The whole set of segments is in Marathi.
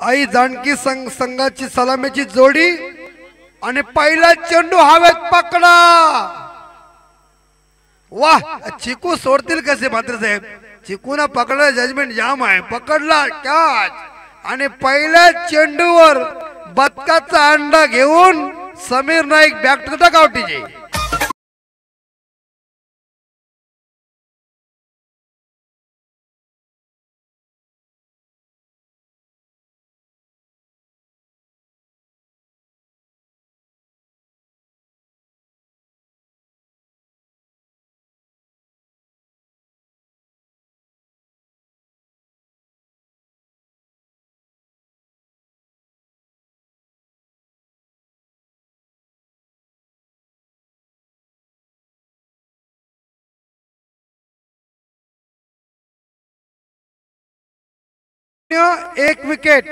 आई जानकी संघाची सलामीची जोडी आणि पहिला चेंडू हवेत पकडा। वाह, चिकू सोडतील कसे मात्र साहेब? चिकूना पकडला, जजमेंट जाम आहे, पकडला कॅच आणि पहिल्या चेंडूवर बदकाचा अंडा घेऊन Sameer Naik back to the गावठीचे। एक wicket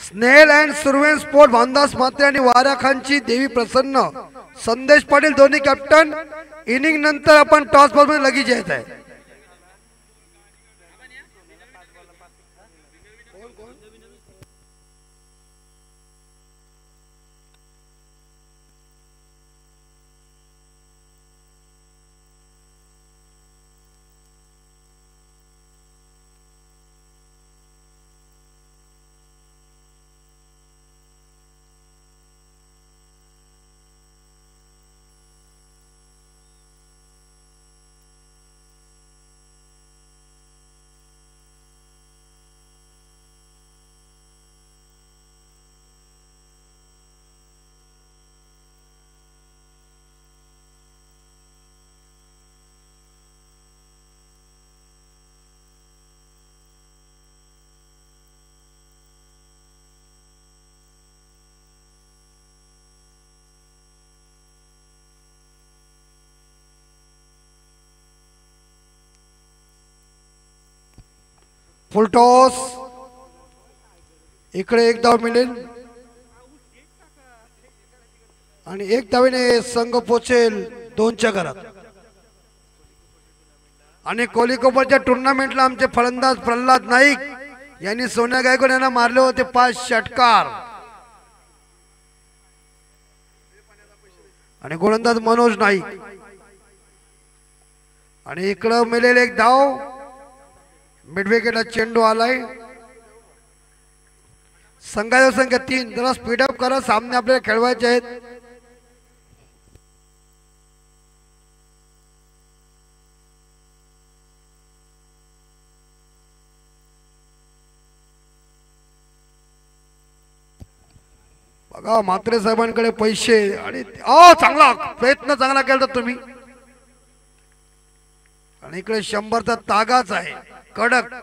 Snehal and Surwen sport Bhandas Mhatre आणि वाराखानची देवी प्रसन्न संदेश पाटील दोन्ही कॅप्टन। इनिंग नंतर आपण टॉस बॉल मध्ये लगेच यायचं आहे। फुल टॉस, इकडे एक धाव मिळेल आणि एक धावेने संघ पोचेल 2च्या घरात। आणि कोलिकोपरच्या टुर्नामेंटला आमचे फलंदाज प्रल्हाद नाईक यांनी सोन्या गायकवाड यांना मारले होते 5 षटकार आणि गोलंदाज मनोज नाईक। आणि इकडे मिळेल एक धाव, मिड विकेटला चेंडू आलाय। संघाचा संख्या 3, जरा स्पीड अप करा, सामने आपल्याला खेळवायचे आहेत। बघा म्हात्रे साहेबांकडे पैसे आणि चांगला प्रयत्न चांगला केला तुम्ही। आणि इकडे 100चा तागाच आहे कडक।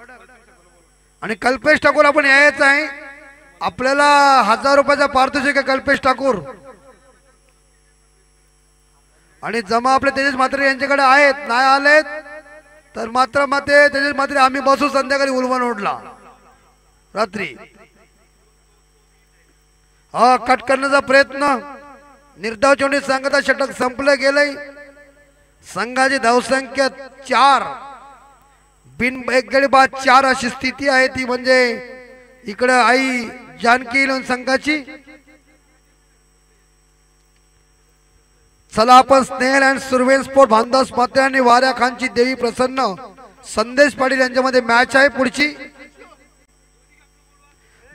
आणि कल्पेश ठाकूर आपण यायचं आहे, आपल्याला 1000 रुपयाचा पारितोषिक आहे कल्पेश ठाकूर। आणि जमा आपले तेजस म्हात्रे यांच्याकडे आहेत, नाही आलेत तर मात्र माते तेजस म्हात्रे आम्ही बसू संध्याकाळी उलवन रोडला रात्री। कट करण्याचा प्रयत्न, निर्धाव चेंडू संघाचा षटक संपलं गेलंय। संघाची धावसंख्या 4, बिन एक गडी बाद 4 अशी स्थिती आहे ती म्हणजे इकडे आई जानकी संघाची। चला आपण स्नेहल अँड सुरवेन स्पोर्ट भानदास मात्रे आणि वाऱ्या खानची देवी प्रसन्न संदेश पाटील यांच्यामध्ये मॅच आहे पुढची।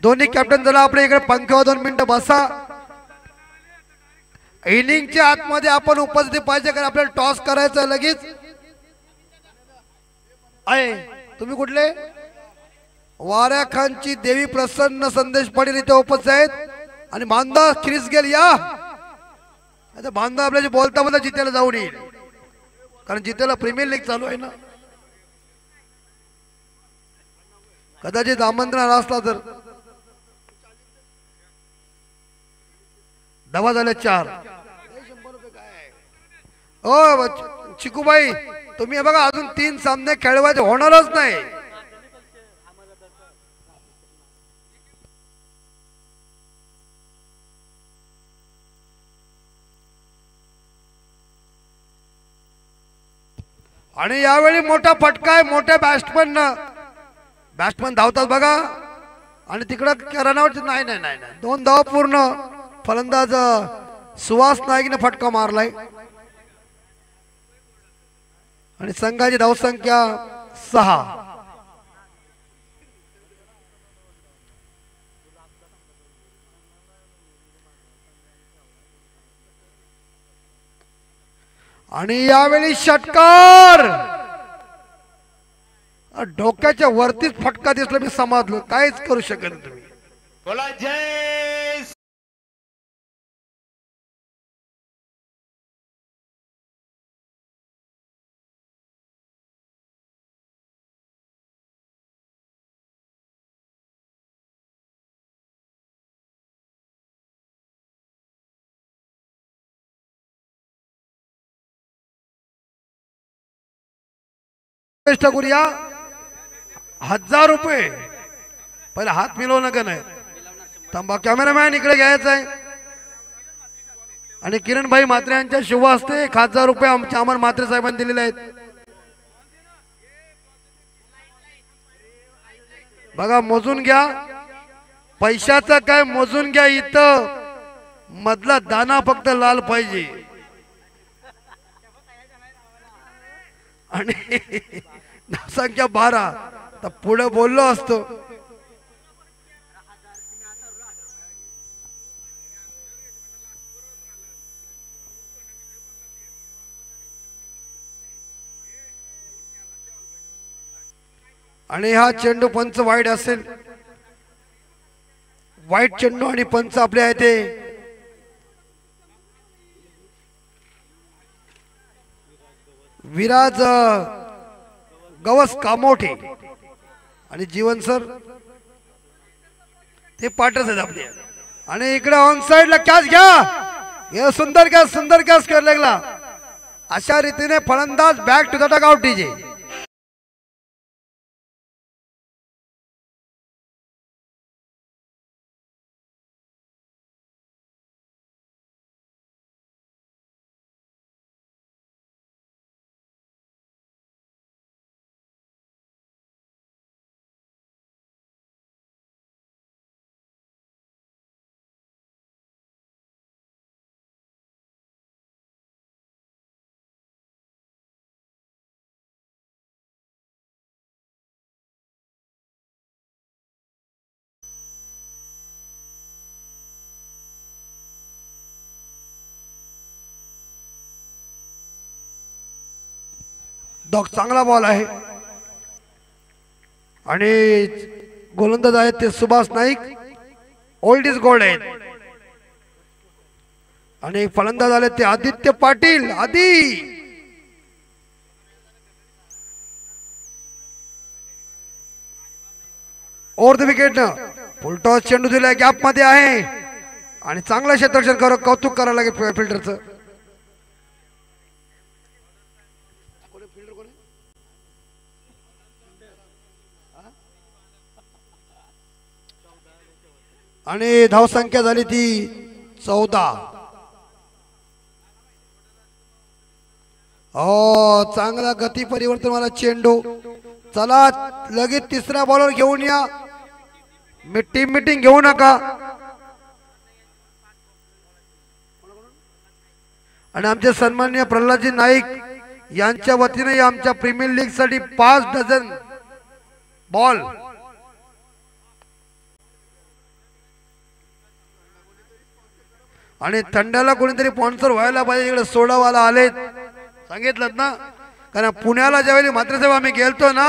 दोन्ही कॅप्टन जरा आपल्या इकडे पंख्यावर 2 मिनिटं बसा। इनिंगच्या आतमध्ये आपण उपस्थित पाहिजे, कारण आपल्याला टॉस करायचं लगेच आहे। तुम्ही कुठले? वाऱ्या खानची देवी प्रसन्न संदेश पाटील इथे उपस्थित आहेत। आणि बांधा क्रिस गेल या, आता बांधा आपल्याशी बोलता बोलता जितेला जाऊन येईल, कारण जितेला प्रीमियर लीग चालू आहे ना। कदाचित आमंत्रण असला तर दवा झाले 4। ओ चिकूबाई, तुम्ही बघा अजून 3 सामने खेळवायचे होणारच नाही। आणि यावेळी मोठा फटका आहे, मोठ्या बॅट्समन धावतात बघा। आणि तिकडं रनआउट नाही नाही नाही नाही 2 धावा पूर्ण. फलंदाज सुहास नाईकने फटका मारलाय आणि संघाची धावसंख्या 6. आणि यावेळी षटकार डोक्याच्या वरतीच फटका दिसला. मी समाजलो काहीच करू शकत नाही तुम्ही. बोला जय. करूया 1000 रुपये. पहिले हात मिळवू नका नाही. थांबा कॅमेरामॅन इकडे घ्यायचा आहे. आणि किरण भाई म्हात्रे यांच्या शुभ हस्ते 1000 रुपये आमच्या अमर म्हात्रे साहेबांनी दिलेले आहेत. बघा मोजून घ्या. पैशाचं काय मोजून घ्या. इथं मधला दाना फक्त लाल पाहिजे. आणि संख्या 12. तर पुढे बोललो असतो. आणि हा चेंडू पंच वाईट असेल. वाईट चेंडू आणि पंच आपले आहे ते विराज गवस कामोठे आणि जीवन सर ते पाटच आहेत आपले. आणि इकडे ऑन साइडला कॅच घ्या. हे सुंदर कॅच कर लागला. अशा रीतीने फलंदाज back to the dugout DJ. चांगला बॉल आहे. आणि गोलंदाज आहेत ते Subhash Naik. Old is gold आहेत. आणि फलंदाज आले ते आदित्य पाटील. आदी over the wicket full toss चेंडू दिलाय. गॅप मध्ये आहे आणि चांगलं क्षेत्ररक्षण कर. कौतुक करायला लागेल फिल्डरचं. आणि धावसंख्या झाली ती 14. हो चांगला गती परिवर्तन वाला चेंडू. चला लगेच तिसरा बॉलर घेऊन या. मीटिंग घेऊ नका. आणि आमचे सन्माननीय प्रल्हादजी नाईक यांच्या वतीने आमच्या प्रीमियर लीग साठी 5 डझन बॉल. आणि थंडाला कोणीतरी स्पॉन्सर व्हायला पाहिजे. इकडे सोडावाला आलेत सांगितलं ना. कारण पुण्याला ज्यावेळी म्हात्रे साहेब आम्ही गेलतो ना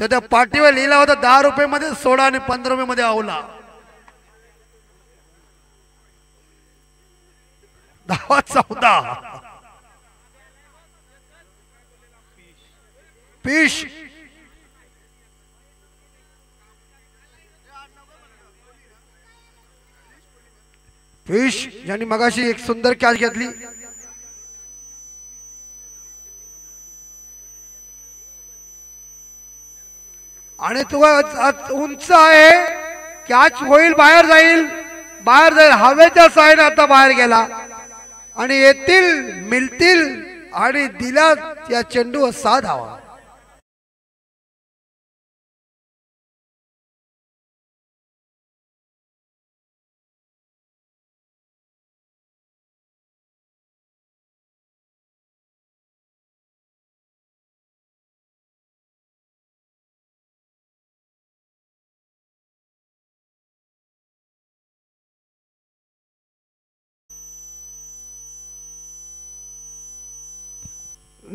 तर त्या पाठीवर लिहिला होता 10 रुपये मध्ये सोडा आणि 15 रुपये मध्ये आवला. 14 फिश. फिश यांनी मगाशी एक सुंदर कॅच घेतली. आणि तो उंच आहे. कॅच होईल बाहेर जाईल हवेच्या साईड. आता बाहेर गेला आणि येतील मिळतील आणि दिला या चेंडू 6 धावा.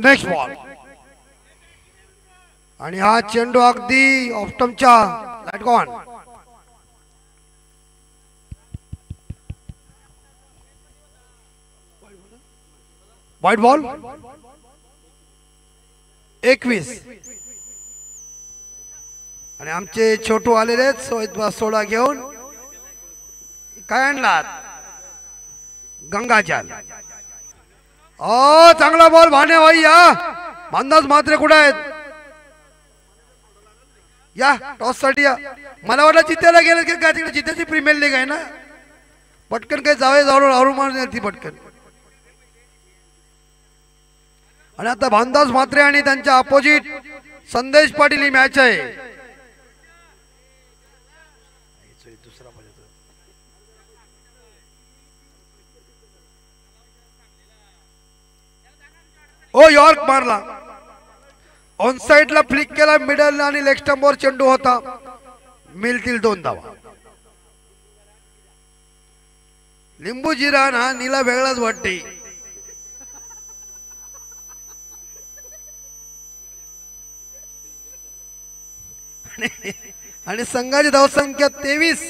नेक्स्ट बॉल आणि हा चेंडू अगदी ऑफ्टमच्या लाईट गॉन. व्हाईट बॉल 21 आणि आमचे छोटू आलेले आहेत सोडा घेऊन. काय आणलात? गंगाजल. चांगला बॉल भाने भाई या. अंदाज मात्र कुठे आहेत? या टॉस साठी या. मला वाटलं चित्त्याला गेलं की काय? तिकडे चित्त्याची प्रीमियर लीग आहे ना. पटकन काही जावे जाऊन आवरून मारून ती पटकन. आणि आता भानदास म्हात्रे आणि त्यांच्या अपोजिट संदेश पाटील ही मॅच आहे. ओ यॉर्क मारला. ऑन साइडला फ्लिक केला. मिडल आणि लेग स्टंपवर चेंडू होता. मिळतील 2 धावा. लिंबू जिरा हा नीला वेगळाच वाटते. आणि संघाची धावसंख्या 23.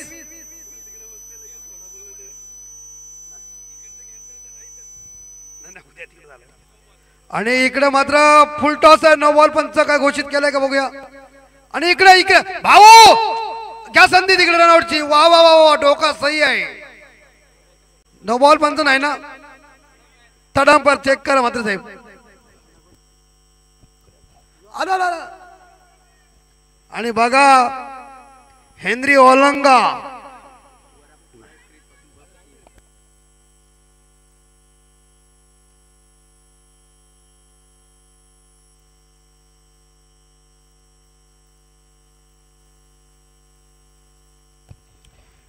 आणि इकडे मात्र फुल टॉस आहे. 9 बॉल पंच काय घोषित केलाय का बघूया. आणि इकडे भाऊ घ्या संधी तिकडे रनआउटची. वा वा वा डोका सही आहे. 9 बॉल पंच नाही ना. थर्ड अंपायर चेक करा मात्र साहेब. आला आणि बघा Henry Olonga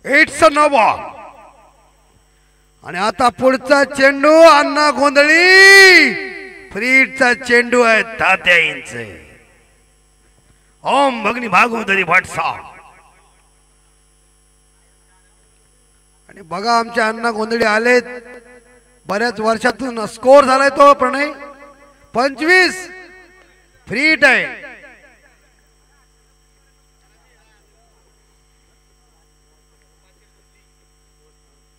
it's a no ball. आणि आता पुढचा चेंडू अण्णा गोंधळी. फ्रीडचा चेंडू आहे. तात्या इंच ओम भगनी भागवतरी भटसा. आणि बघा आमचे अण्णा गोंधळी आलेत. बऱ्याच वर्षातून स्कोर झालाय तो प्रणय 25. फ्रीट आहे.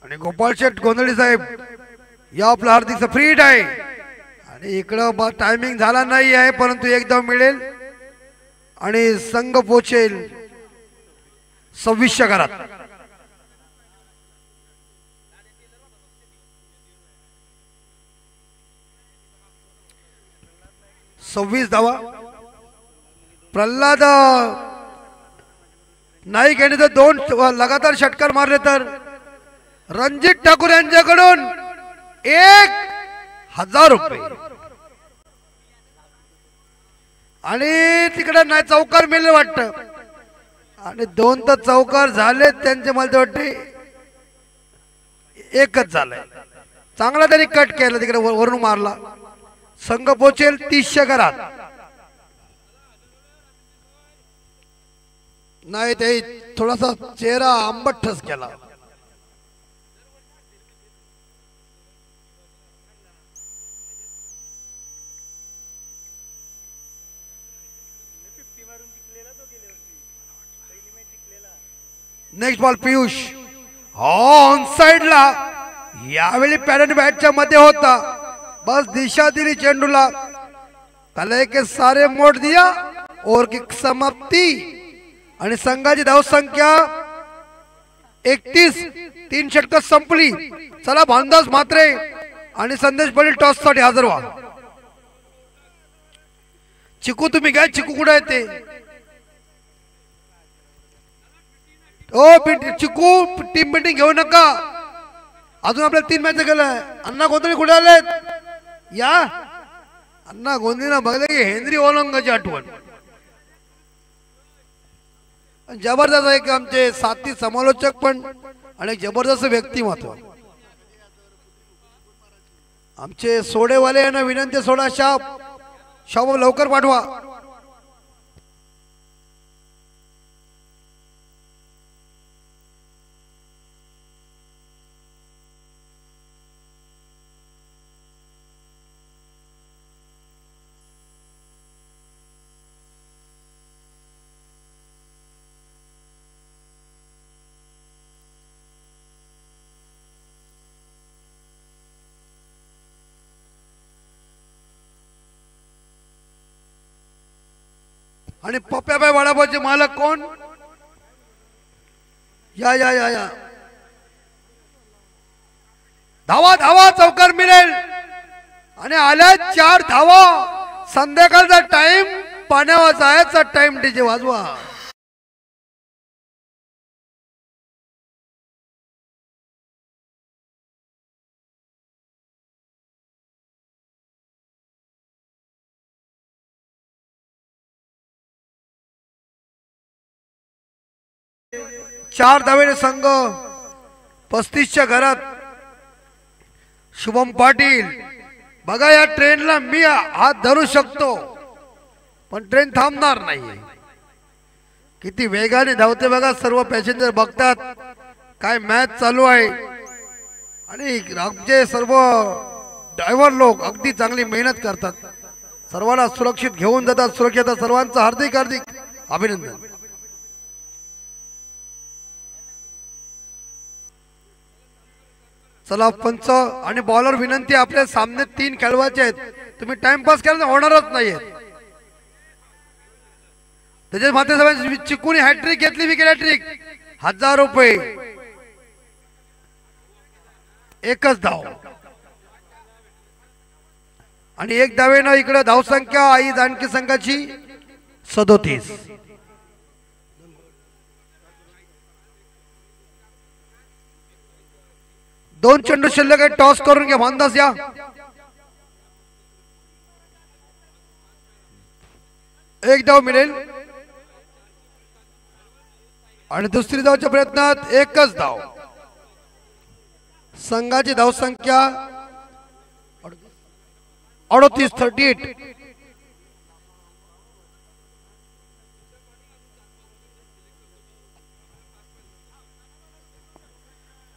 आणि गोपाळ शेठ गोंधळी साहेब या आपला हार्दिक फ्रीट आहे. आणि इकडं टायमिंग झाला नाही आहे परंतु एकदम मिळेल आणि संघ पोचेल 26 घरात. सव्वीस धावा. प्रल्हाद नाईक यांनी जर 2 लगातार षटकार मारले तर रणजित ठाकूर यांच्याकडून 1000 रुपये. आणि तिकडे नाही चौकार मिळले वाटतं. आणि 2 तर चौकार झाले त्यांचे. मला वाटते 1च झालंय. चांगला तरी कट केला तिकडे वरून मारला. संघ पोचेल 30 घरात. नाही ते थोडासा चेहरा आंबटच केला. नेक्स्ट बॉल पियुष ऑन साइडला. यावेळी पॅरेंट बॅटच्या मध्ये होता. बस दिशा दिली चेंडूला. कले के सारे मोड दिया. ओव्हर की समाप्ती. आणि संघाची धावसंख्या 31. 3 षटक संपली. चला भानदास म्हात्रे आणि संदेश पाटील टॉस साठी हजर व्हा. चिकू तुम्ही काय? चिकू कुठे आहे ते? ओ चिकू टीम मीटिंग घेऊ नका. अजून आपल्या 3 मॅच गेलाय. अण्णा गोंधळी कुठे आलेत? या अण्णा गोंधळीला बघले की हेनरी ओलंगाची आठवण. जबरदस्त आहे. आमचे साथी समालोचक पण आणि जबरदस्त व्यक्तिमत्व. आमचे सोडेवाले यांना विनंती सोडा. शाप लवकर पाठवा. आणि पप्प्याबाई वडापावचे मालक कोण? या या या या धावा धावा चौकार मिळेल आणि आल्या 4 धावा. संध्याकाळचा टाइम पाण्यावर जायचा टाइम. डीजे वाजवा. चार धावेने संघ 35च्या घरात. शुभम पाटील बघा या ट्रेनला मी हात धरू शकतो पण ट्रेन थांबणार नाही. किती वेगाने धावते बघा. सर्व पॅसेंजर बघतात काय मॅच चालू आहे आणि आमचे सर्व ड्रायव्हर लोक अगदी चांगली मेहनत करतात. सर्वांना सुरक्षित घेऊन जातात. सुरक्षित सर्वांचं हार्दिक हार्दिक अभिनंदन. चला पंच आणि बॉलर विनंती. आपल्या सामने 3 खेळवायचे आहेत. तुम्ही टाइमपास केला तर होणारच नाहीये. त्याच्यात मात्र चिकून हॅट्रिक घेतली. Wicket hat trick. 1000 रुपये. एकच धाव आणि 1 धावेनं इकडे धावसंख्या आई जानकी संघाची 37. 2 चेंडू शिल्लक आहे. टॉस करून घ्या. भांदास या. एक धाव मिळेल आणि दुसरी धावच्या प्रयत्नात एकच धाव. संघाची धावसंख्या 38.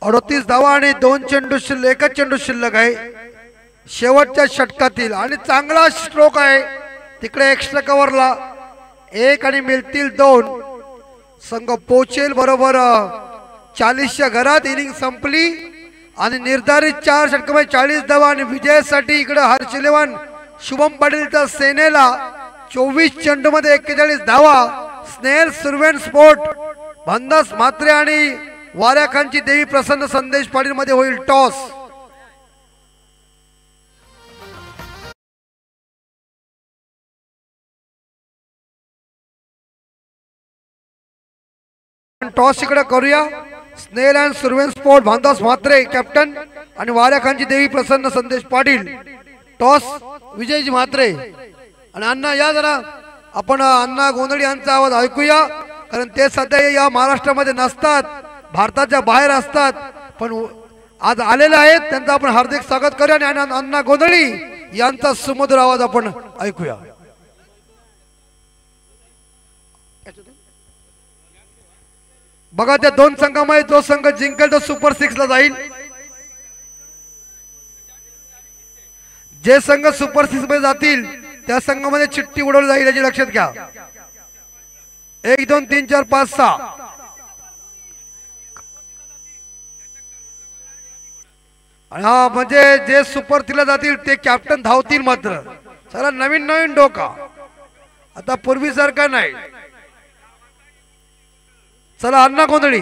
38 धावा आणि 2 चेंडू शिल्लक. एकच चेंडू शिल्लक आहे शेवटच्या षटकातील आणि चांगला स्ट्रोक आहे तिकडे. एक्स्ट्रा कव्हरला 1 आणि मिळतील 2. संघ पोचेल बरोबर 40च्या घरात. इनिंग संपली आणि निर्धारित 4 षटकामध्ये 40 धावा आणि विजयासाठी इकडे हर्षिलेवान शुभम पाटीलच्या सेनेला 24 चेंडू मध्ये 41 धावा. स्नेहल सुरवेन स्पोर्ट भन्दास म्हात्रे आणि वाऱ्याखांची देवी प्रसन्न संदेश पाटील मध्ये होईल टॉस. टॉस इकडे करूया. Snehal and Surwen sport Bhandas Mhatre captain आणि वाऱ्याखांची देवी प्रसन्न संदेश पाटील. टॉस विजयजी म्हात्रे. आणि अण्णा या जरा आपण अण्णा गोंधळी यांचा आवाज ऐकूया कारण ते सध्या या महाराष्ट्रामध्ये नसतात. भारताच्या बाहेर असतात पण आज आलेले आहेत. त्यांचं आपण हार्दिक स्वागत करूया आणि अण्णा गोंधळी यांचा सुमधुर आवाज आपण ऐकूया. बघा त्या 2 संघामध्ये जो संघ जिंकेल तो सुपर 6 ला जाईल. जे संघ सुपर 6 मध्ये जातील त्या संघामध्ये चिठ्ठी उडवली जाईल याची लक्षात घ्या. 1 2 3 4 5 6 हा म्हणजे जे सुपर 3 ला जातील ते कॅप्टन धावतील. मात्र चला नवीन नवीन डोका आता पूर्वीसारखा नाही. चला अण्णा गोंधळी.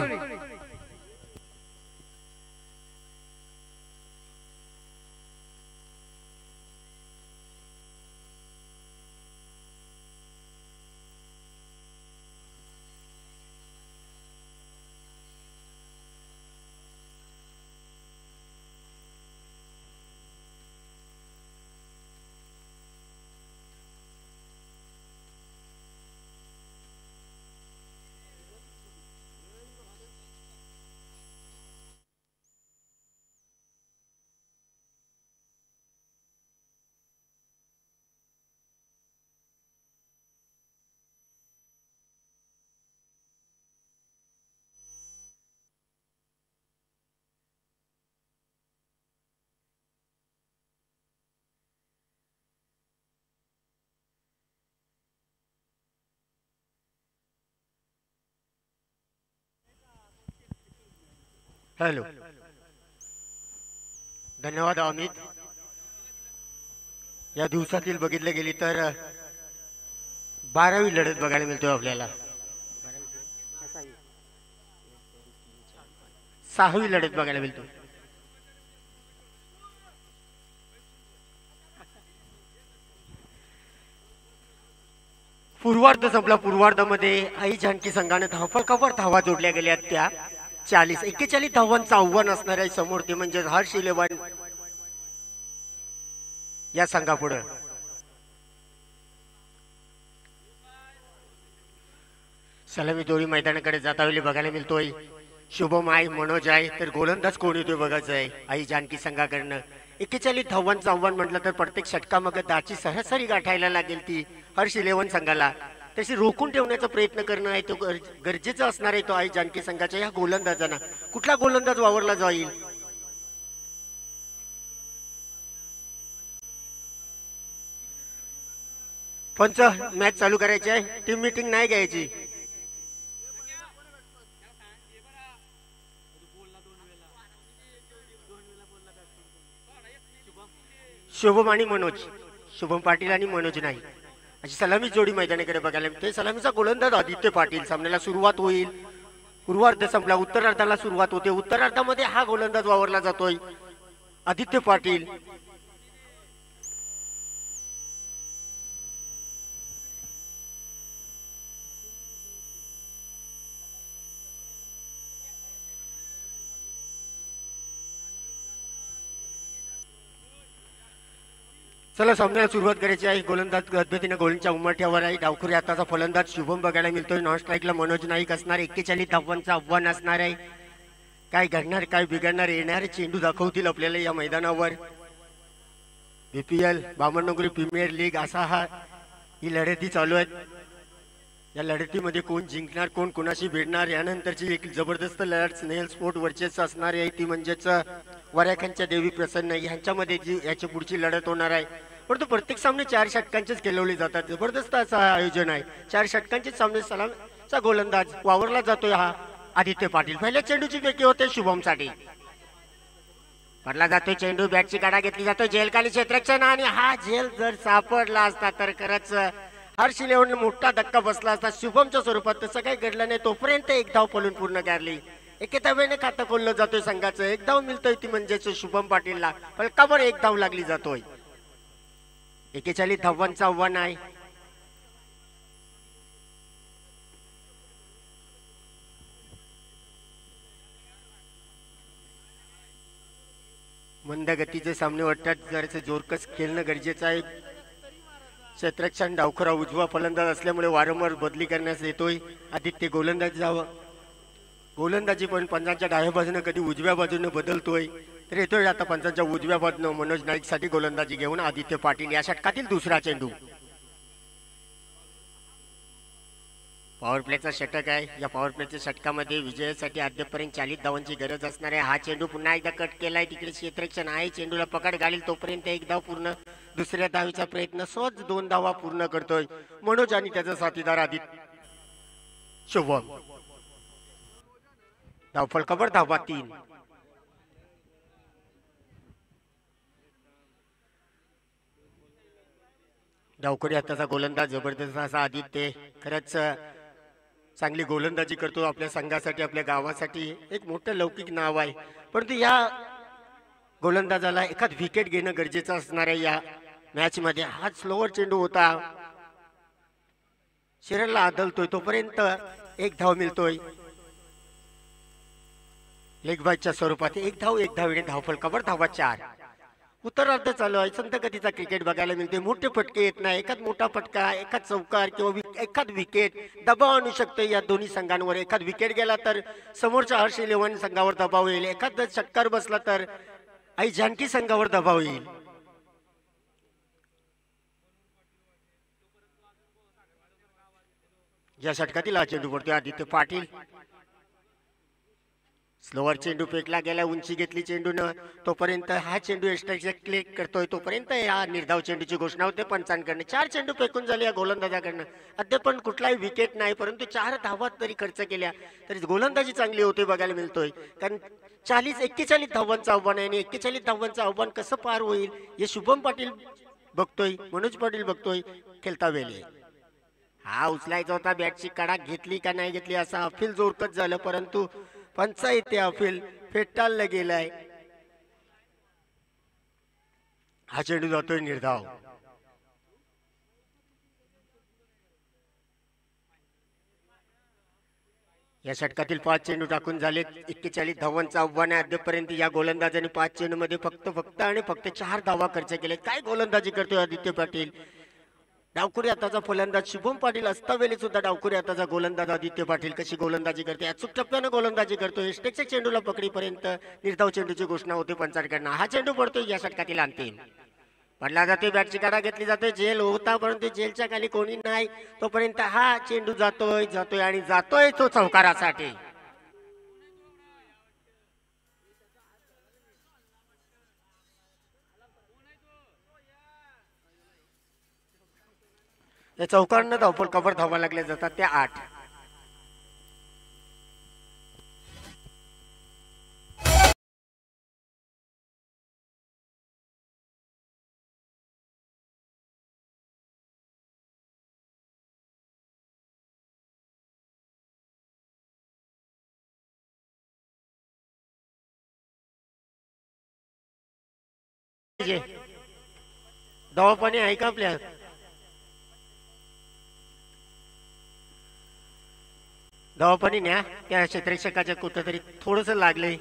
हॅलो. धन्यवाद अमित. या दिवसातील बघितले गेली तर 12वी लढत बघायला मिळतोय आपल्याला. 6वी लढत बघायला मिळतोय. पूर्वार्ध संपला. पूर्वार्धामध्ये आई जानकी संघाने धावफलकावर धावा जोडल्या गेल्या त्या 41 धावांचं आव्हान असणार आहे समोर, ते म्हणजे हर्ष इलेव्हन या संघापुढे. सलामी दोरी मैदानाकडे जाता वेळी बघायला मिळतोय. शुभम आहे, मनोज आहे, तर गोलंदाज कोण येतोय बघायचं आहे आई जानकी संघाकडनं. 41 धावांचं आव्हान म्हटलं तर प्रत्येक षटकामागे 10ची सरासरी गाठायला लागेल ती हर्ष इलेव्हन संघाला. तशी रोखून ठेवण्याचा प्रयत्न करणं आहे तो गरजेचं असणार आहे तो आई जानकी संघाच्या या गोलंदाजांना. कुठला गोलंदाज वावरला जाईल. पंच मॅच चालू करायची आहे, टीम मीटिंग नाही घ्यायची. शुभम आणि मनोज, शुभम पाटील आणि मनोज नाही अशी सलामी जोडी मैदानाकडे बघायला मिळते. सलामीचा गोलंदाज आदित्य पाटील. सामन्याला सुरुवात होईल. पूर्वार्ध संपला, उत्तरार्धाला सुरुवात होते. उत्तरार्धामध्ये हा गोलंदाज वावरला जातोय आदित्य पाटील. चला सामन्याला सुरुवात करायची आहे. गोलंदाज पद्धतीने गोलच्या उमट्यावर आहे. डावखुरी हाताचा फलंदाज शुभम बघायला मिळतोय. नॉन स्ट्राईकला मनोज नाईक असणार. 41 धावांचं आव्हान असणार आहे. काय घडणार काय बिघडणार, येणारे चेंडू दाखवतील आपल्याला या मैदानावर. BPL बामणनगरी प्रीमियर लीग असा ही लढती चालू आहेत. या लढतीमध्ये कोण जिंकणार, कोण कोणाशी भिडणार, यानंतरची एक जबरदस्त लढत स्नेहल स्पोर्ट वर्चस्व असणार आहे ती म्हणजेच वऱ्याखांच्या देवी प्रसन्न यांच्यामध्ये जी याची पुढची लढत होणार आहे. परंतु प्रत्येक सामने 4 षटकांचेच खेळवले जातात. जबरदस्त असं आयोजन आहे. 4 षटकांचे सामने. सलामचा गोलंदाज वावरला जातोय हा आदित्य पाटील. पहिल्या चेंडूची फेकी होते शुभमसाठी. पडला जातोय चेंडू, बॅटची काढा घेतली जातो, झेलखाली क्षेत्ररक्षण आणि हा झेल जर सापडला असता तर खरंच हर्ष इलेव्हन मोठा धक्का बसला असता शुभमच्या स्वरूपात. तसं काही घडलं नाही. तोपर्यंत एक धाव पळून पूर्ण करली. एकेता वेळेने खातं खोललं जातोय संघाचं. एक धाव मिळतोय ती म्हणजेच शुभम पाटीलला. फलकावर एक धाव लागली जातोय. 41 धावांचं आव्हान आहे. मंद गतीचे सामने वाटतात. जरासं जोरकस खेळणं गरजेचं आहे. क्षेत्ररक्षण डावखुरा उजवा फलंदाज असल्यामुळे वारंवार बदली करण्यास येतोय आदित्य. गोलंदाजी पण पंचांच्या डाव्या बाजूने कधी उजव्या बाजूने बदलतोय तर येतोय आता पंचांच्या उजव्या बाजूने मनोज नाईक साठी गोलंदाजी घेऊन आदित्य पाटील. या षटकातील दुसरा चेंडू. पॉवर प्लेचा षटक आहे. या पॉवर प्लेच्या षटकामध्ये विजयासाठी अद्यापर्यंत 40 धावांची गरज असणार आहे. हा चेंडू पुन्हा एकदा कट केलाय. तिकडे क्षेत्ररक्षण आहे. चेंडूला पकड घालील तोपर्यंत एक धाव पूर्ण. दुसऱ्या धावीचा प्रयत्न. सहज 2 धावा पूर्ण करतोय मनोज आणि त्याचा साथीदार आदित्य. शुभम धावफलकावर धावा 3. डावखुरी हाताचा गोलंदाज जबरदस्त असा आदित्य. खरंच चांगली गोलंदाजी करतो. आपल्या संघासाठी आपल्या गावासाठी एक मोठं लौकिक नाव आहे. परंतु या गोलंदाजाला एखाद विकेट घेणं गरजेचं असणार आहे या मॅच मध्ये. हा स्लोवर चेंडू होता. शरीराला आदलतोय तोपर्यंत एक धाव मिळतोय. लेग बायच्या स्वरूपात एक धाव धावफलकावर धावा 4. उत्तरार्ध चालू आहे. संत गतीचा क्रिकेट बघायला मिळते. मोठे फटके येत नाही. एखाद मोठा फटका, एखाद चौकार किंवा एखाद विकेट दबाव आणू शकते या दोन्ही संघांवर. एखाद विकेट गेला तर समोरच्या हर्ष इलेव्हन संघावर दबाव येईल. एखाद षटकार बसला तर आई जानकी संघावर दबाव येईल. या षटकातील हा चेंडू पडतोय आदित्य पाटील. स्लोवर चेंडू फेकला गेला. उंची घेतली चेंडूनं तोपर्यंत हा चेंडू एक्स्ट्रा क्लिक करतोय तोपर्यंत या निर्धाव चेंडूची घोषणा होते पंचांकडनं. 4 चेंडू फेकून झाले या गोलंदाजाकडनं. अद्याप पण कुठलाही विकेट नाही. परंतु 4 धावा तरी खर्च केल्या तरी गोलंदाजी चांगली होते बघायला मिळतोय. कारण 41 धावांचं आव्हान आहे आणि 41 धावांचं आव्हान कसं पार होईल हे शुभम पाटील बघतोय, मनोज पाटील बघतोय. खेळता वेळी हा उचलायचा होता, बॅटची कडा घेतली का नाही घेतली असा अपील जोरकत झालं, परंतु पंचायत ते अपील फेटाळलं गेलाय. हा चेंडू जातोय निर्धाव. या षटकातील 5 चेंडू टाकून झाले 41 धावांचं आव्हान आहे अद्यापर्यंत. या गोलंदाजाने 5 चेंडू मध्ये फक्त 4 धावा खर्च केले. काय गोलंदाजी करतोय आदित्य पाटील. डावखुरी हाताचा फलंदाज शुभम पाटील असतावेळी सुद्धा डावखुरी हाताचा गोलंदाज आदित्य पाटील कशी गोलंदाजी करते, अचूक टप्प्यानं गोलंदाजी करतोय. स्टेकच्या चेंडूला पकडीपर्यंत निर्धाव चेंडूची घोषणा होते पंचांकडनं. हा चेंडू पडतोय या षटकातील अंतिम. पडला जाते, बॅटची काढा घेतली जाते. जेल होता परंतु जेलच्या खाली कोणी नाही तोपर्यंत हा चेंडू जातोय आणि जातोय तो चौकारासाठी. या चौकारांना धावपळ कव्हर धावा लागल्या जातात त्या 8. धावपाणी आहे का आपल्या. धावपाणी न्या त्या क्षेत्ररक्षकाच्या कुठंतरी थोडस लागले.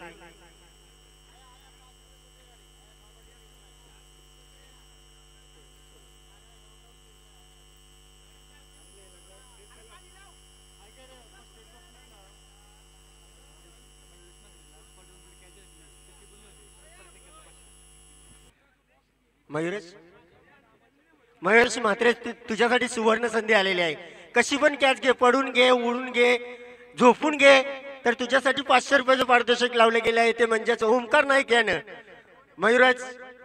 मयूरेश मात्र तुझ्यासाठी सुवर्ण संधी आलेली आहे. कशी पण कॅच घे, पडून घे, उडून घे, झोपून घे, तर तुझ्यासाठी 500 रुपयाचं पारितोषिक लावले गेले आहे ते म्हणजेच ओमकार नाईक यानं. मयूराज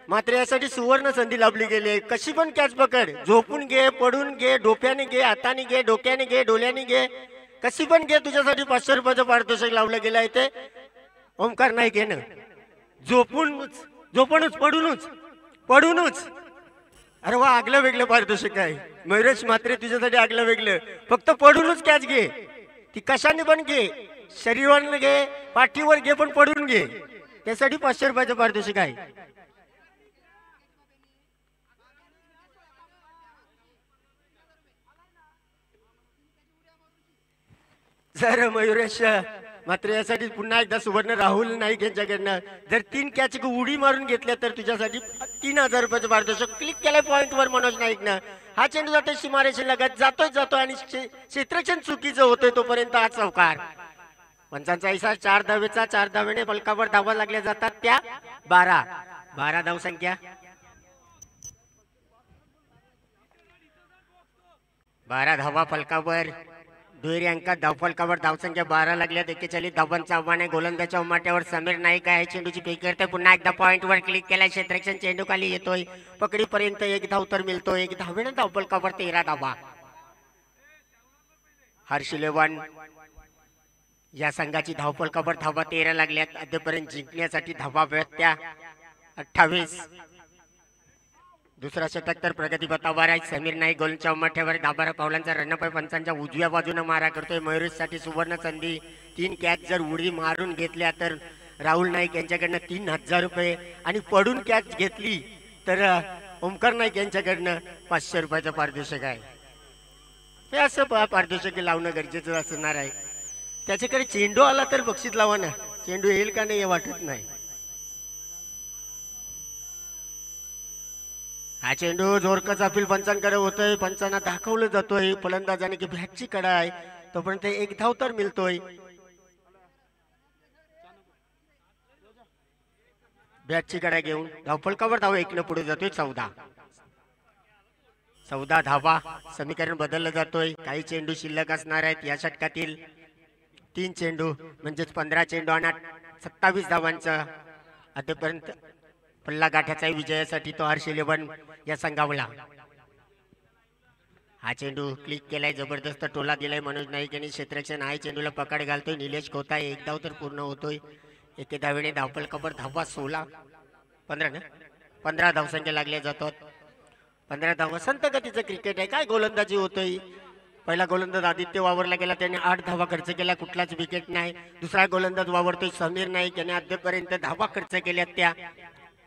मात्र यासाठी सुवर्ण संधी लाभली गेली आहे. कशी पण कॅच पकड, झोपून घे, पडून घे, डोक्याने घे, हाताने घे, डोक्याने घे, डोल्याने घे, कशी पण घे, तुझ्यासाठी 500 रुपयाचं पारितोषिक लावलं गेलं आहे ते ओमकार नाईक यानं. झोपूनच पडूनच अरे वा, आगलं वेगळं पारितोषिक आहे. मयूरेश मात्रे तुझ्यासाठी आगलं वेगळं. फक्त पडूनच कॅच घे, ती कशाने पण घे, शरीरावर घे, पाठीवर घे, पण पडून घे, त्यासाठी 500 रुपयाचं पारितोषिक आहे. जर मयूरेश मात्र यासाठी पुन्हा एकदा सुवर्ण राहुल नाईक यांच्याकडनं जर 3 कॅच उडी मारून घेतल्या तर तुझ्यासाठी 3000 रुपयाचं पारितोषिक. क्लिक केलंय पॉइंट वर मनोज नाईकनं. हा चेंडू जातोय सीमारेषे लगत, जातोय आणि क्षेत्ररक्षण चुकीचं होतोय तोपर्यंत हा चौकार. पंचांचा इशारा 4 धावेचा. 4 धावेने फलकावर धावा लागल्या जातात त्या 12 धाव संख्या. 12 धावा फलकावर. दुहेरी अंकात धावफलकावर धावसंख्या 12 लागल्यात. 41 धावांचं आव्हान आहे. गोलंदाजच्या उमाट्यावर समीर नाईक आहे. चेंडूची फेक करतोय. पुन्हा एकदा पॉइंट वर क्लिक केलाय. क्षेत्ररक्षण चेंडू खाली येतोय. पकडीपर्यंत 1 धाव तर मिळतोय. 1 धावेने धावफलकावर 13 धावा. हर्ष 11 या संघाची धावफलकावर धावा 13 लागल्यात. अद्यापर्यंत जिंकण्यासाठी धावा त्या 28. दुसरा षटक तर प्रगतीपथावर आहे. समीर नाईक गोलच्या उमाठ्यावर 10 पावलांचा रनअप. पंचांच्या उजव्या बाजूने मारा करतोय. मयूरेशसाठी सुवर्ण संधी. 3 कॅच जर उडी मारून घेतल्या तर राहुल नाईक यांच्याकडनं 3000 रुपये आणि पडून कॅच घेतली तर ओमकार नाईक यांच्याकडनं 500 रुपयाचं पारितोषिक आहे. हे असं पारितोषिक लावणं गरजेचं असणार आहे. त्याच्याकडे चेंडू आला तर बक्षीस लावा ना. चेंडू येईल का नाही हे वाटत नाही. हा चेंडू जोरकस अपील पंचांकडे होतोय. पंचांना दाखवलं जातोय फलंदाजाने की बॅटची कडा आहे तोपर्यंत 1 धाव तर मिळतोय. बॅटची कडा घेऊन धावफलकावर धाव 1 पुढे जातोय. 14 धावा. समीकरण बदललं जातोय. काही चेंडू शिल्लक असणार आहेत या षटकातील. 3 चेंडू म्हणजेच 15 चेंडू आणि 27 धावांचा आतापर्यंत पल्ला गाठ्याचा विजयासाठी तो हर्ष 11 या संघावला. हा चेंडू क्लिक केलाय. जबरदस्त टोला दिलाय मनोज नाईक यांनी. क्षेत्ररक्षण आहे. चेंडूला पकड घालतोय निलेश खोता. 1 धाव तर पूर्ण होतोय. 1 धावेने धावफलकावर धावा 15 धावसंख्या लागल्या जातात. 15 धावा. संत गतीचं क्रिकेट आहे. काय गोलंदाजी होतोय. पहिला गोलंदाज आदित्य वावरला गेला, त्याने 8 धावा खर्च केला, कुठलाच विकेट नाही. दुसरा गोलंदाज वावरतोय समीर नाईक, याने अद्यापर्यंत धावा खर्च केल्या त्या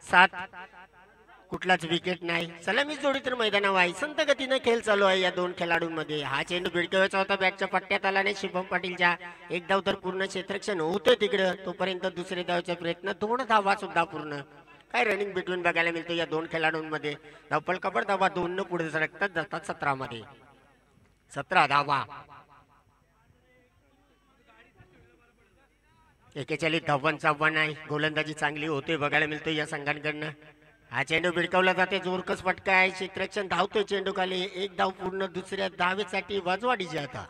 7, कुठलाच विकेट नाही. सलामी जोडी तर मैदानावर आहे. संत गतीने खेळ चालू आहे या दोन खेळाडूंमध्ये. हा चेंडू भिडकवायचा होता, बॅटच्या पट्ट्यात आला नाही. शुभम पाटीलच्या एक धाव तर पूर्ण क्षेत्ररक्षण होतोय तिकडं. तोपर्यंत दुसरे धावचा प्रयत्न, 2 धावा सुद्धा पूर्ण. काय रनिंग बिटवीन बघायला मिळतो या दोन खेळाडूंमध्ये. धावपळ कबर धावा 2 पुढे सरकतात जातात 17 मध्ये. 17 धावा, 41 धावांचा आव्हान आहे. गोलंदाजी चांगली होते बघायला मिळते या संघांकडनं. हा चेंडू भिडकावला जाते, जोरकस फटका आहे. क्षेत्ररक्षण धावतोय चेंडू खाली. 1 धाव पूर्ण. दुसऱ्या धावेसाठी वाजवाडीची आता.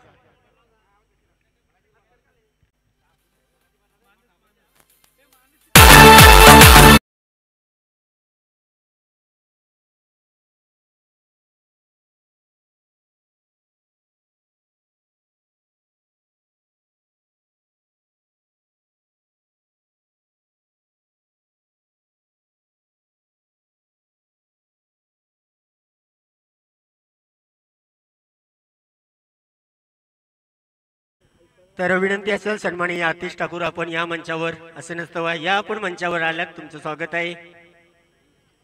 तर विनंती असेल सन्माननीय आतिश ठाकूर, आपण या मंचावर. असं नसतं, या आपण मंचावर आलात, तुमचं स्वागत आहे.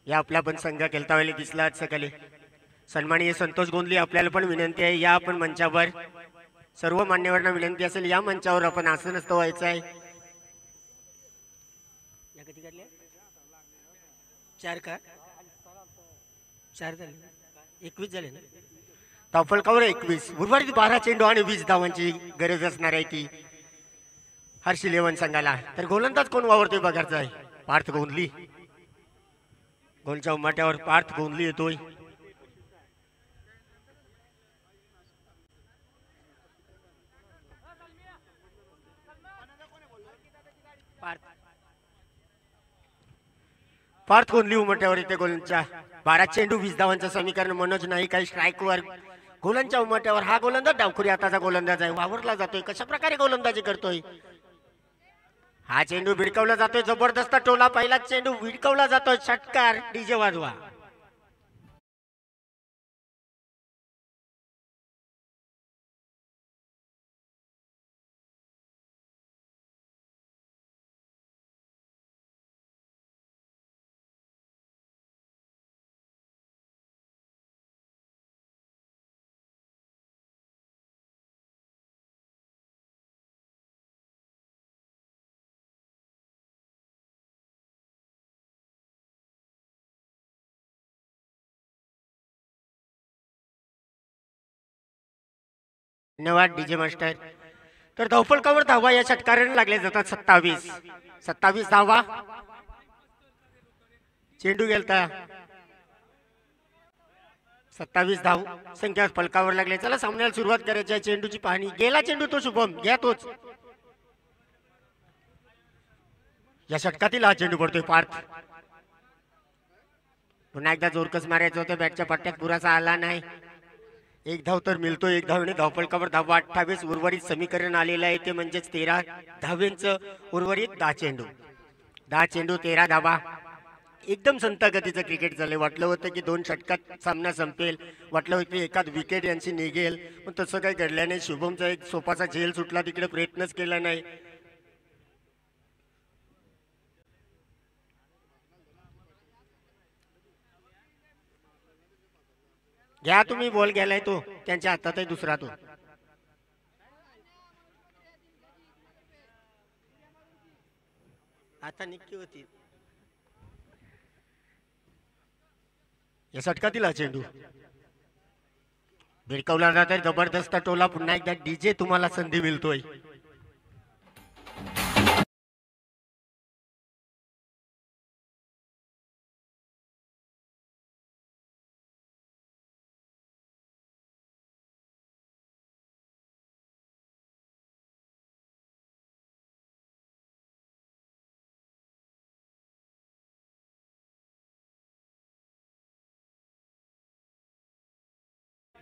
या आपला पण संघ खेळता वेळी दिसला आज सकाळी. सन्माननीय संतोष गोंधली, आपल्याला पण विनंती आहे, या आपण मंचावर. सर्व मान्यवरांना विनंती असेल, या मंचावर आपण. असं नसतं व्हायचं आहे. 4 का 4 झाले, 21 झाले ना. धावफलकावर 21, उर्वरित 12 चेंडू आणि 20 धावांची गरज असणार आहे ती हर्ष इलेव्हन संघाला. तर गोलंदाज कोण वावरतोय बघायचा आहे. पार्थ गोंधली, गोलच्या उमाट्यावर पार्थ गोंधली येतोय. पार्थ गोंधली उमट्यावर येते गोलंदाजच्या. 12 चेंडू 20 धावांचं समीकरण. मनोज नाही काही स्ट्राईकवर गोलंदाजच्या उमट्यावर. हा गोलंदाज डावखुरी हाताचा गोलंदाज आहे, वावरला जातोय. कशा प्रकारे गोलंदाजी करतोय. हा चेंडू भिडकवला जातोय, जबरदस्त टोला. पहिला चेंडू भिडकवला जातोय. षटकार, डीजे वाजवा. धन्यवाद डीजे मास्टर. तर धावफलकावर धावा या षटकाराने लागले जातात. 27 धावा. चेंडू गेलता. 27 धाव संख्या फलकावर लागले. चला सामन्याला सुरुवात करायची आहे. चेंडूची पाहणी. गेला चेंडू तो शुभम, घ्या तोच. या षटकातील हा चेंडू पडतोय. पार्थ पुन्हा एकदा जोरकस मारायचं होतं, बॅटच्या पट्ट्यात पुरासा आला नाही. 1 धाव तर मिळतो. 1 धावने धावफलकावर धावा 28. उर्वरित समीकरण आलेलं आहे ते म्हणजेच 13 धावेंचं. उर्वरित 10 चेंडू 13 धावा. एकदम संत गतीचं क्रिकेट झालंय. वाटलं होतं की 2 षटकात सामना संपेल, वाटलं होतं की एखाद विकेट यांची निघेल, पण तसं काही घडलं नाही. शुभमचा एक सोपाचा झेल सुटला, तिकडे प्रयत्नच केला नाही. घ्या तुम्ही, बॉल गेलाय तो त्यांच्या हातात आहे दुसरा. तो आता निक्की होती. या षटकातील हा चेंडू भिडकवला जातोय. जबरदस्त टोला. पुन्हा एकदा डीजे तुम्हाला संधी मिळतोय.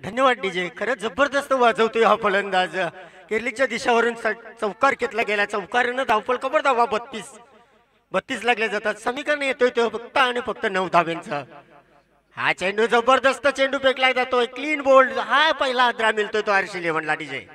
धन्यवाद डीजे. खरंच जबरदस्त वाजवतोय हा फलंदाज. केरलीच्या दिशावरून चौकार घेतला गेला. चौकारानं धावफलकावर धावा 32 लागले जातात. समीकरण येतोय तो फक्त आणि फक्त 9 धाव्यांचा. हा चेंडू जबरदस्त चेंडू फेकला जातोय, क्लीन बोल्ड, हा पहिला आद्रा मिळतोय तो RC11 डीजे.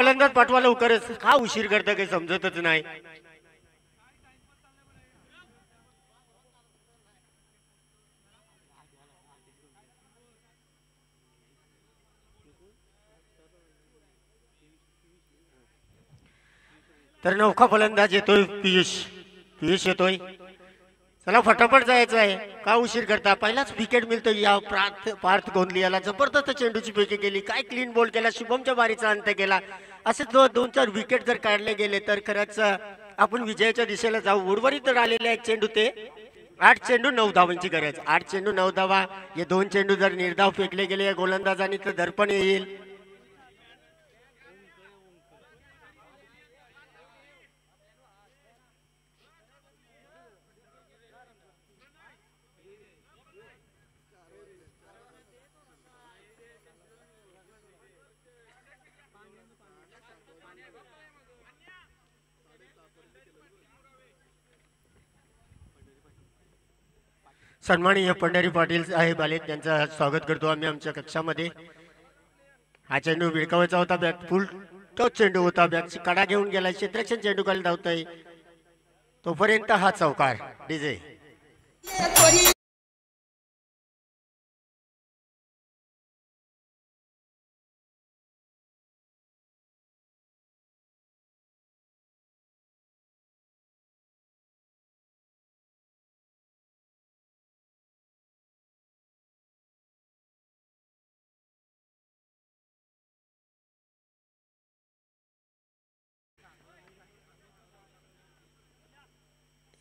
गोलंदाज पाठवा लवकरच, का उशीर करता काही समजतच नाही. तर नौका फलंदाज येतोय पियुष, पियुष येतोय. चला फटाफट जायचं आहे, का उशीर करता. पहिलाच विकेट मिळतोय या पार्थ गोंधलियाला. जबरदस्त चेंडूची फेकी केली, काय क्लीन बॉल केला, शुभमच्या बारीचा अंत केला. असे 2-4 विकेट जर काढले गेले तर खरंच आपण विजयाच्या दिशेला जाऊ. उर्वरित राहिलेले एक चेंडू ते 8 चेंडू 9 धावांची गरज. 8 चेंडू 9 धावा. हे 2 चेंडू जर निर्धाव फेकले गेले या गोलंदाजांनी तर दर्पण येईल. सन्माननीय पंढरी पाटील साहेब आले, त्यांचं स्वागत करतो आम्ही आमच्या कक्षामध्ये. हा चेंडू विळकावायचा होता, बॅट फुल टच चेंडू होता, बॅटची कडा घेऊन गेला, क्षेत्ररक्षण चेंडू खाली धावतोय तोपर्यंत हा चौकार डीजे.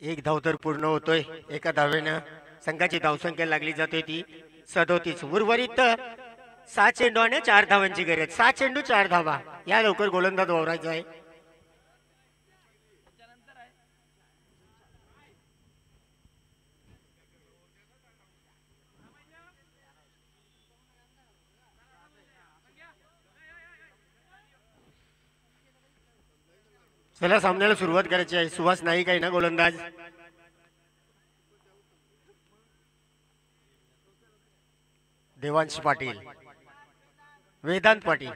एक धाव तर पूर्ण होतोय. एका धावेनं संघाची धावसंख्या लागली जाते ती 37. उर्वरित 6 चेंडू आणि 4 धावांची गरज. 6 चेंडू 4 धावा, या लवकर गोलंदाज वावरायचा आहे. चला सामन्याला सुरुवात करायची आहे. सुहास नाईक आहे ना गोलंदाज. देवांश पाटील, वेदांत पाटील,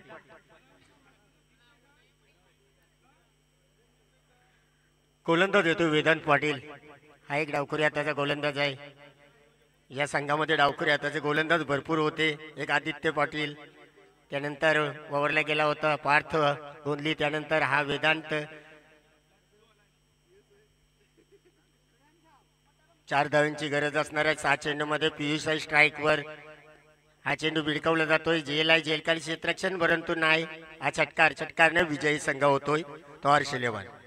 गोलंदाज येतो वेदांत पाटील. हा एक डावखुरी हाताचा गोलंदाज आहे. या संघामध्ये डावखुरी हाताचे गोलंदाज भरपूर होते. एक आदित्य पाटील, त्यानंतर वावरला गेला होता पार्थ गोंधली, त्यानंतर हा वेदांत. 4 धावांची गरज असणाऱ्या 6 चेंडू मध्ये पियुष आहे स्ट्राईकवर. हा चेंडू भिडकावला जातोय. जेलखाली क्षेत्ररक्षण परंतु नाही. हा चटकारने विजयी संघ होतोय तो RC11.